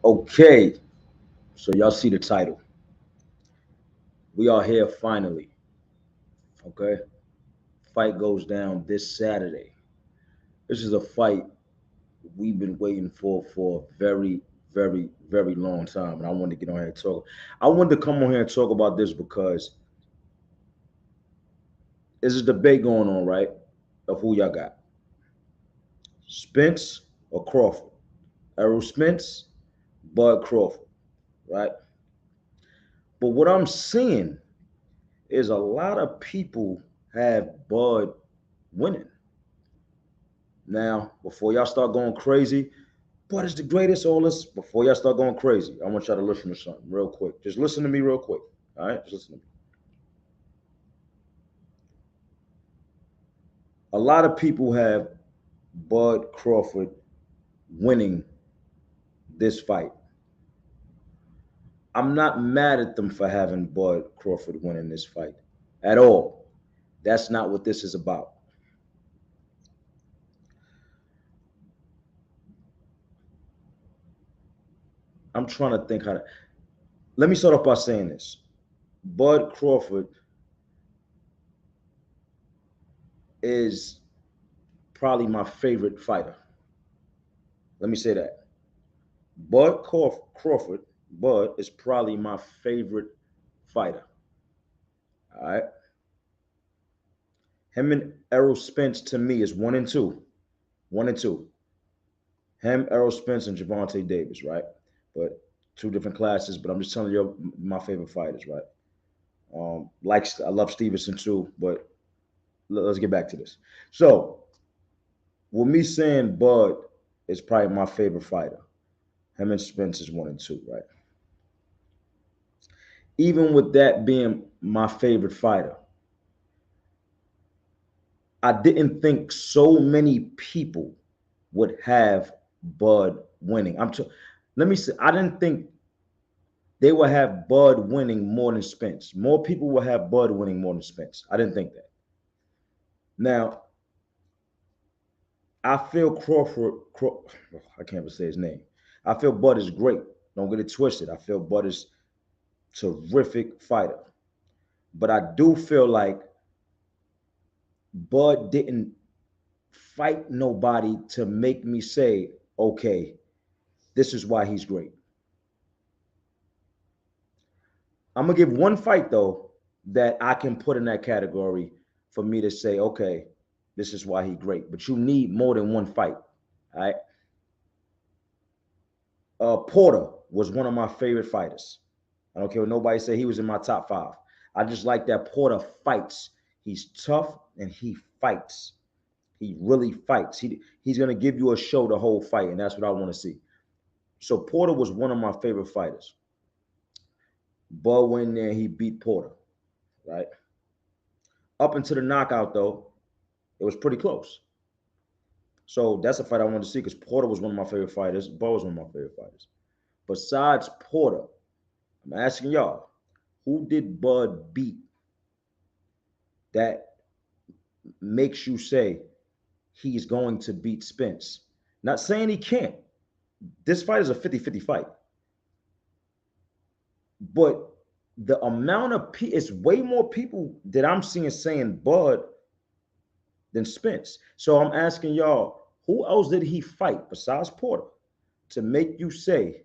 Okay, so y'all see the title. We are here finally. Okay, fight goes down this Saturday. This is a fight we've been waiting for a very long time, and I wanted to get on here and talk. I wanted to come on here and talk about this because there's a debate going on, right? Of who y'all got, Spence or Crawford. Errol Spence, Bud Crawford, right? But what I'm seeing is a lot of people have Bud winning. Now, before y'all start going crazy, Bud is the greatest, all this. Before y'all start going crazy, I want y'all to listen to something real quick. Just listen to me real quick. All right? Just listen to me. A lot of people have Bud Crawford winning this fight. I'm not mad at them for having Bud Crawford winning this fight at all. That's not what this is about. I'm trying to think how to. Let me start off by saying this. Bud Crawford is probably my favorite fighter. Let me say that. Crawford, Bud is probably my favorite fighter. All right. Him and Errol Spence to me is one and two. One and two. Him, Errol Spence, and Javante Davis, right? But two different classes. But I'm just telling you my favorite fighters, right? Like I love Stevenson too, but let's get back to this. So, with me saying Bud is probably my favorite fighter, him and Spence is one and two, right? Even with that being my favorite fighter, I didn't think so many people would have Bud winning. Let me say, I didn't think they would have Bud winning more than Spence. More people will have Bud winning more than Spence. I didn't think that. Now, I feel I can't even say his name. I feel Bud is great. Don't get it twisted. I feel Bud is terrific fighter. But I do feel like Bud didn't fight nobody to make me say, okay, this is why he's great. I'm gonna give one fight though that I can put in that category for me to say, okay, this is why he's great. But you need more than one fight. All right. Porter was one of my favorite fighters. I don't care what nobody say, he was in my top five. I just like that Porter fights. He's tough and he fights. He really fights. He's gonna give you a show the whole fight, and that's what I want to see. So Porter was one of my favorite fighters. Bud went there, he beat Porter, right? Up until the knockout, though, it was pretty close. So that's a fight I wanted to see because Porter was one of my favorite fighters. Bud was one of my favorite fighters. Besides Porter, I'm asking y'all, who did Bud beat that makes you say he's going to beat Spence? Not saying he can't. This fight is a 50-50 fight. But the amount of it's way more people that I'm seeing saying Bud than Spence. So I'm asking y'all, who else did he fight besides Porter to make you say?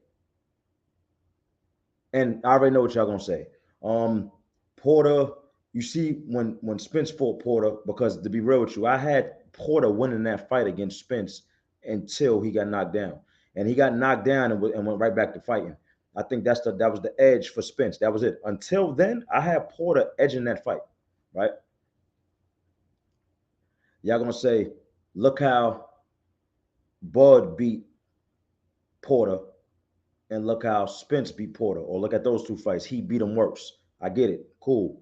And I already know what y'all gonna say. Porter, you see when Spence fought Porter, because to be real with you, I had Porter winning that fight against Spence until he got knocked down, and he got knocked down and went right back to fighting. I think that was the edge for Spence. That was it. Until then, I had Porter edging that fight, right? Y'all gonna say, look how Bud beat Porter, and look how Spence beat Porter, or look at those two fights. He beat him worse. I get it. Cool.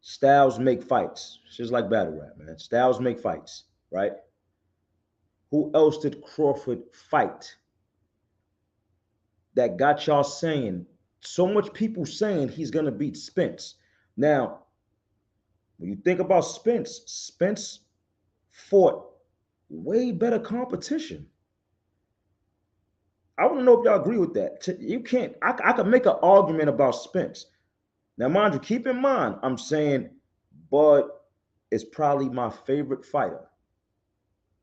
Styles make fights. It's just like battle rap, man. Styles make fights, right? Who else did Crawford fight that got y'all saying, so much people saying he's gonna beat Spence? Now, when you think about Spence, Spence fought way better competition. I want to know if y'all agree with that. You can't. I could make an argument about Spence. Now, mind you, keep in mind, I'm saying Bud is probably my favorite fighter,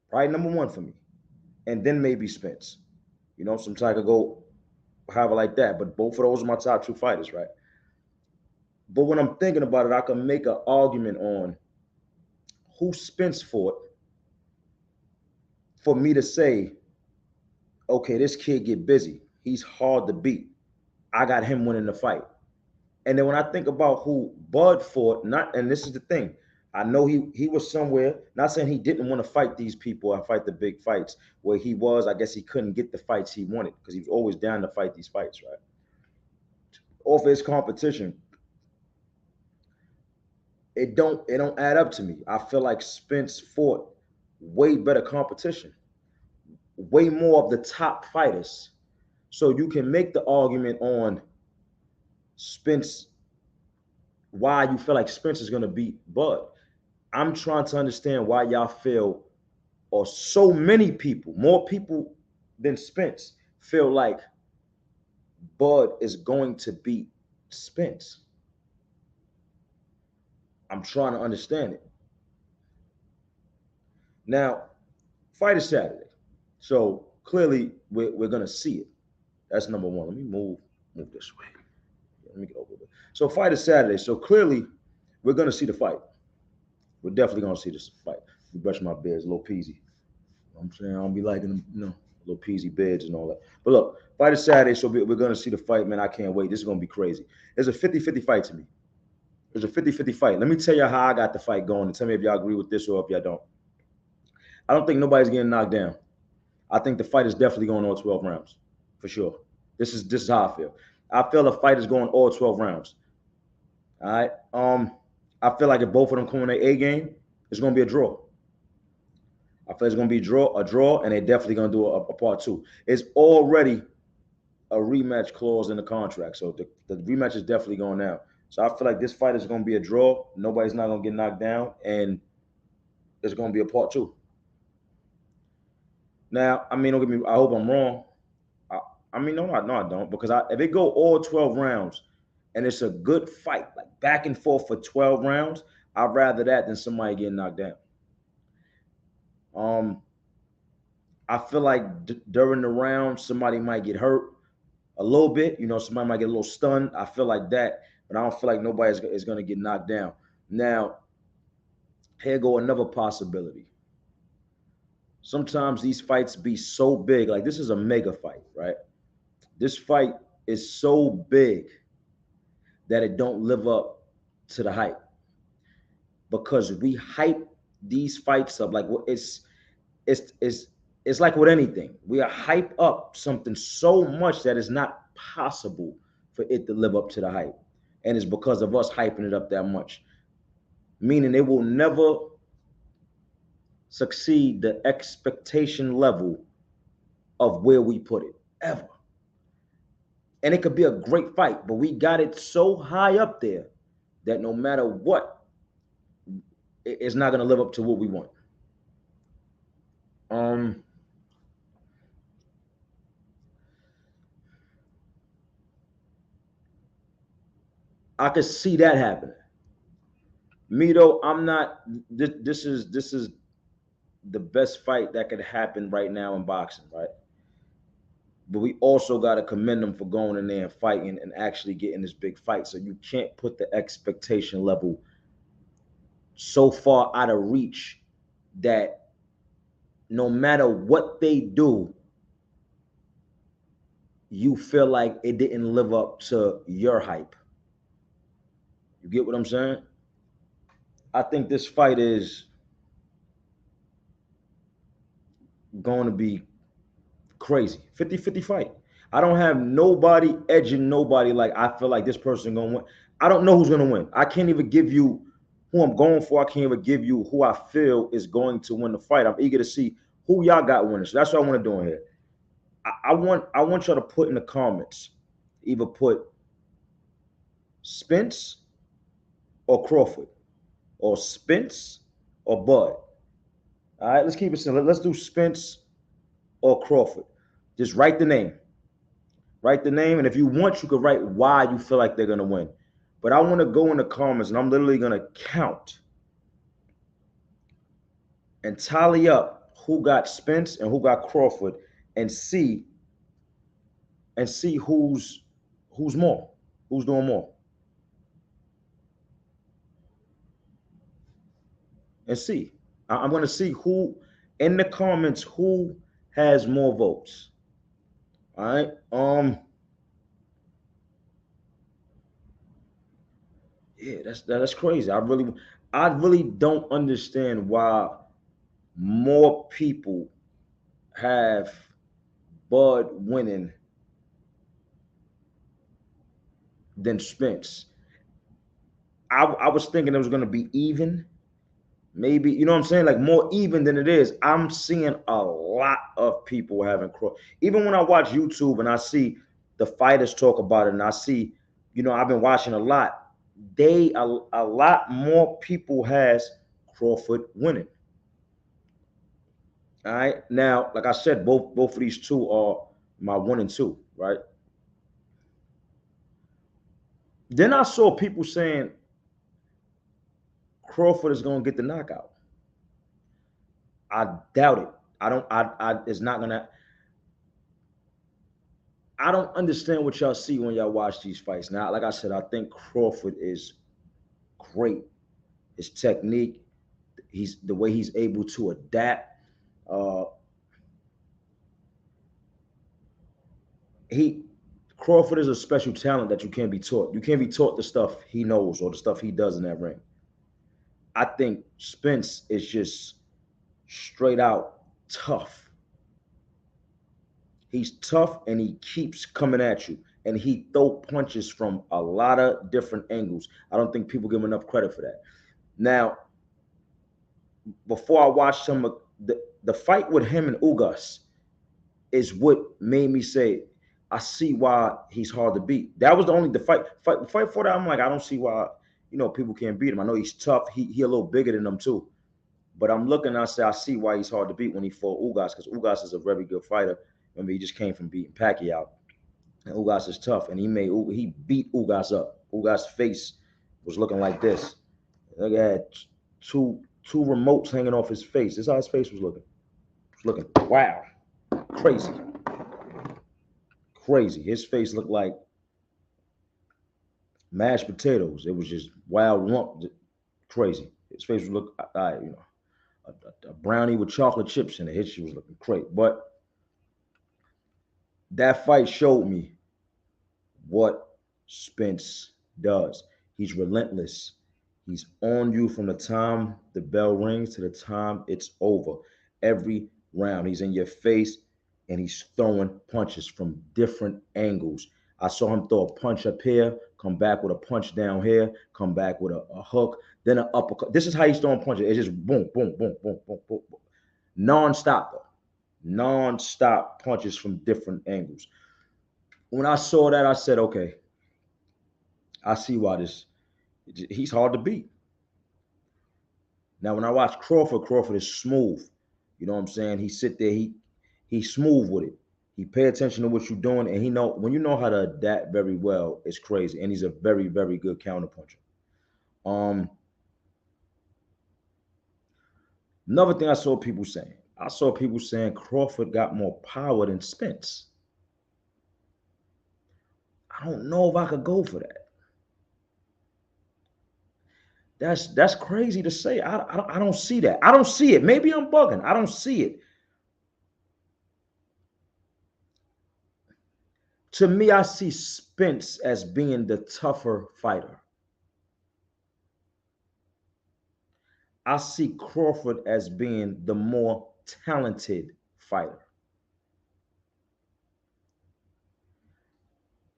probably number one for me, and then maybe Spence. You know, sometimes I could go however like that, but both of those are my top two fighters, right? But when I'm thinking about it, I can make an argument on who Spence fought for me to say, okay, this kid get busy. He's hard to beat. I got him winning the fight. And then when I think about who Bud fought, not, and this is the thing, I know he was somewhere, not saying he didn't want to fight these people and fight the big fights. Where he was, I guess he couldn't get the fights he wanted because he was always down to fight these fights, right? Off his competition, it don't add up to me. I feel like Spence fought way better competition, way more of the top fighters. So you can make the argument on Spence, why you feel like Spence is going to beat Bud. I'm trying to understand why y'all feel, or so many people, more people than Spence, feel like Bud is going to beat Spence. I'm trying to understand it. Now, fight is Saturday. So clearly we're going to see it. That's number one. Let me move this way. Let me get over it. So fight is Saturday. So clearly we're going to see the fight. We're definitely going to see this fight. You brush my beards, a little peasy. You know what I'm saying? I don't be liking them, little peasy beards and all that. But look, fight is Saturday, so we're going to see the fight, man. I can't wait. This is going to be crazy. It's a 50-50 fight to me. It's a 50-50 fight. Let me tell you how I got the fight going and tell me if y'all agree with this or if y'all don't. I don't think nobody's getting knocked down. I think the fight is definitely going all 12 rounds, for sure. This is how I feel. I feel the fight is going all 12 rounds. All right. I feel like if both of them come in their A game, it's going to be a draw. I feel it's going to be a draw, and they're definitely going to do a part two. It's already a rematch clause in the contract, so the rematch is definitely going down. So I feel like this fight is going to be a draw. Nobody's not going to get knocked down, and it's going to be a part two. Now, I mean, don't get me. I hope I'm wrong. I mean, no, I don't, because if it go all 12 rounds and it's a good fight, like back and forth for 12 rounds, I'd rather that than somebody getting knocked down. I feel like during the round, somebody might get hurt a little bit. Somebody might get a little stunned. I feel like that, but I don't feel like nobody is going to get knocked down. Now, here go another possibility. Sometimes these fights be so big, like this is a mega fight, right? This fight is so big that it don't live up to the hype, because we hype these fights up like it's like with anything. We hype up something so much that it's not possible for it to live up to the hype, and it's because of us hyping it up that much, meaning it will never succeed the expectation level of where we put it ever. And it could be a great fight, but we got it so high up there that no matter what, it's not going to live up to what we want. I could see that happening. Me though, I'm not. This is the best fight that could happen right now in boxing, right? But we also got to commend them for going in there and fighting and actually getting this big fight. So you can't put the expectation level so far out of reach that no matter what they do, you feel like it didn't live up to your hype. You get what I'm saying? I think this fight is going to be crazy. 50-50 fight. I don't have nobody edging nobody like I feel like this person going to win. I don't know who's going to win. I can't even give you who I'm going for. I can't even give you who I feel is going to win the fight. I'm eager to see who y'all got winning. So that's what I want to do in here. I want y'all to put in the comments, either put Spence or Crawford, or Spence or Bud. All right, let's keep it simple. Let's do Spence or Crawford. Just write the name. Write the name, and if you want, you could write why you feel like they're gonna win. But I want to go in the comments, and I'm literally gonna count and tally up who got Spence and who got Crawford, and see who's doing more, and see. I'm gonna see who in the comments who has more votes. All right. Yeah, that's crazy. I really don't understand why more people have Bud winning than Spence. I was thinking it was gonna be even. Maybe, you know what I'm saying? Like more even than it is. I'm seeing a lot of people having Crawford. Even when I watch YouTube and I see the fighters talk about it, and I see, I've been watching a lot. A lot more people has Crawford winning. All right. Now, like I said, both of these two are my 1 and 2, right? Then I saw people saying Crawford is gonna get the knockout. I doubt it. It's not gonna. I don't understand what y'all see when y'all watch these fights. Now, like I said, I think Crawford is great. His technique, the way he's able to adapt. Crawford is a special talent that you can't be taught. You can't be taught the stuff he knows or the stuff he does in that ring. I think Spence is just straight out tough. He's tough, and he keeps coming at you, and he throw punches from a lot of different angles. I don't think people give him enough credit for that. Now, before I watched some of the fight with him and Goodz is what made me say, I see why he's hard to beat. That was the fight for that. I'm like, I don't see why, people can't beat him. I know he's tough. He a little bigger than them too. But I'm looking and I say, I see why he's hard to beat when he fought Goodz, because Goodz is a very good fighter. Remember, he just came from beating Pacquiao. And Goodz is tough, and he beat Goodz up. Goodz' face was looking like this. Like he had two remotes hanging off his face. This is how his face was looking. It was looking, wow, crazy. His face looked like mashed potatoes. It was just wild lump, crazy. His face would look, a brownie with chocolate chips in it. His shit was looking great. But that fight showed me what Spence does. He's relentless. He's on you from the time the bell rings to the time it's over. Every round, he's in your face, and he's throwing punches from different angles. I saw him throw a punch up here, come back with a punch down here, come back with a hook, then an uppercut. This is how he's throwing punches. It's just boom, boom, boom, boom, boom, boom, boom. Non-stop, though. Non-stop punches from different angles. When I saw that, I said, okay, I see why he's hard to beat. Now, when I watch Crawford is smooth. You know what I'm saying? He sit there, he's smooth with it. He pay attention to what you're doing, and when you know how to adapt very well, it's crazy. And he's a very, very good counterpuncher. Another thing I saw people saying Crawford got more power than Spence. I don't know if I could go for that. That's crazy to say. I don't see that. I don't see it. Maybe I'm bugging. I don't see it. To me, I see Spence as being the tougher fighter. I see Crawford as being the more talented fighter.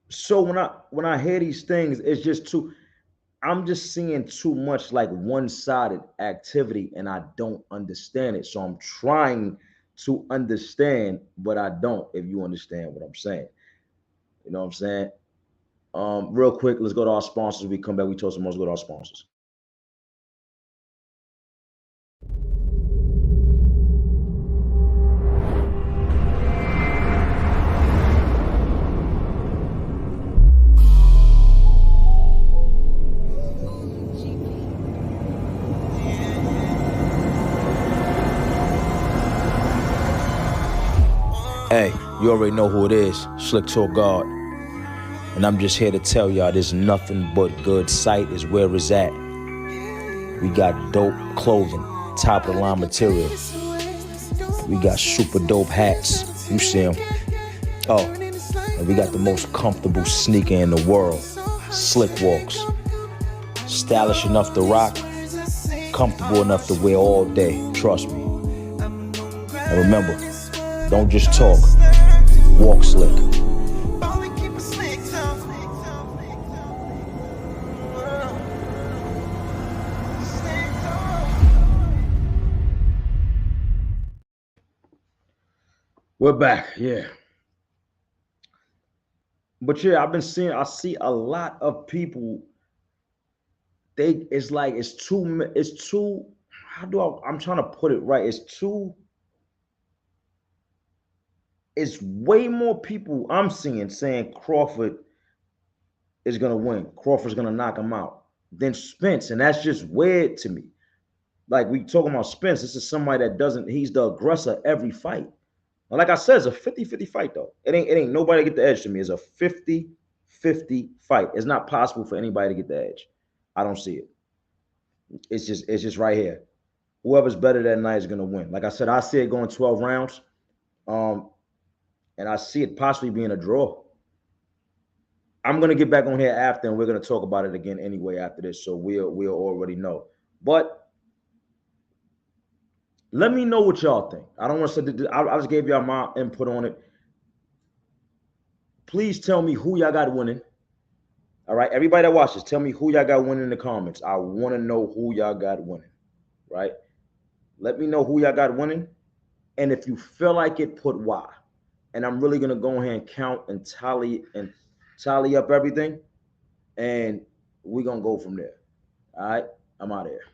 So when I hear these things, it's just I'm just seeing too much like one-sided activity, and I don't understand it. So I'm trying to understand, but I don't, if you understand what I'm saying. You know what I'm saying? Real quick, let's go to our sponsors. We come back, we talk some more. Let's go to our sponsors. Hey, you already know who it is, Slick Tour Guard. And I'm just here to tell y'all there's nothing but good. Sight is where it's at. We got dope clothing, top of the line material. We got super dope hats. You see them. Oh, and we got the most comfortable sneaker in the world. Slick Walks. Stylish enough to rock, comfortable enough to wear all day. Trust me. And remember, don't just talk, walk slick. We're back, yeah. But yeah, I see a lot of people, it's too, I'm trying to put it right. It's way more people I'm seeing saying Crawford is gonna win. Crawford's gonna knock him out than Spence. And that's just weird to me. Like we talking about Spence, this is somebody he's the aggressor every fight. Like I said, it's a 50-50 fight, though. It ain't nobody get the edge to me. It's a 50-50 fight. It's not possible for anybody to get the edge. I don't see it. It's just right here. Whoever's better that night is gonna win. Like I said, I see it going 12 rounds. And I see it possibly being a draw. I'm gonna get back on here after, and we're gonna talk about it again anyway after this. So we'll already know. But let me know what y'all think. I don't want to say I just gave y'all my input on it. Please tell me who y'all got winning. All right, everybody that watches, tell me who y'all got winning in the comments. I want to know who y'all got winning. Right? Let me know who y'all got winning, and if you feel like it, put why. And I'm really gonna go ahead and count and tally up everything, and we're gonna go from there. All right, I'm out of here.